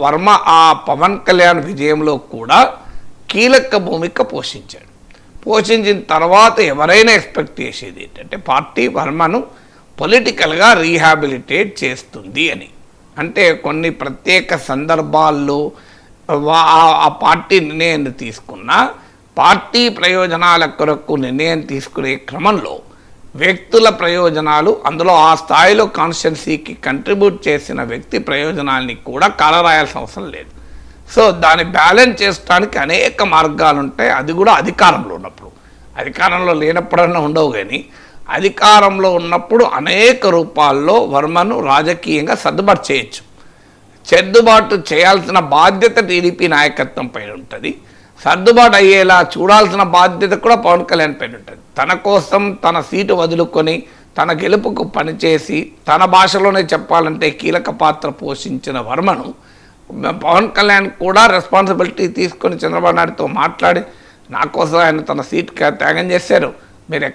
వర్మ ఆ పవన్ కళ్యాణ్ విజయంలో కూడా కీలక భూమిక పోషించిన తర్వాత ఎవరైనా ఎక్స్పెక్ట్ చేసేది ఏంటంటే పార్టీ వర్మను పొలిటికల్గా రీహాబిలిటేట్ చేస్తుంది అని. అంటే కొన్ని ప్రత్యేక సందర్భాల్లో ఆ పార్టీ నిర్ణయాన్ని తీసుకున్న పార్టీ ప్రయోజనాల కొరకు నిర్ణయం తీసుకునే క్రమంలో వ్యక్తుల ప్రయోజనాలు, అందులో ఆ స్థాయిలో కాన్స్టిట్యున్సీకి కంట్రిబ్యూట్ చేసిన వ్యక్తి ప్రయోజనాల్ని కూడా కాలరాయాల్సిన అవసరం లేదు. సో దాన్ని బ్యాలెన్స్ చేయడానికి అనేక మార్గాలు ఉంటాయి. అది కూడా అధికారంలో ఉన్నప్పుడు. అధికారంలో లేనప్పుడన్నా ఉండవు, కానీ అధికారంలో ఉన్నప్పుడు అనేక రూపాల్లో వర్మను రాజకీయంగా సర్దుబాటు చేయొచ్చు. సర్దుబాటు చేయాల్సిన బాధ్యత టీడీపీ నాయకత్వం పైన ఉంటుంది. సర్దుబాటు అయ్యేలా చూడాల్సిన బాధ్యత కూడా పవన్ కళ్యాణ్ పైన ఉంటుంది. తన కోసం తన సీటు వదులుకొని తన గెలుపుకు పనిచేసి తన భాషలోనే చెప్పాలంటే కీలక పాత్ర పోషించిన వర్మను పవన్ కళ్యాణ్ కూడా రెస్పాన్సిబిలిటీ తీసుకొని చంద్రబాబు నాయుడుతో మాట్లాడి నా కోసం ఆయన తన సీట్ త్యాగం చేశారు, మీరు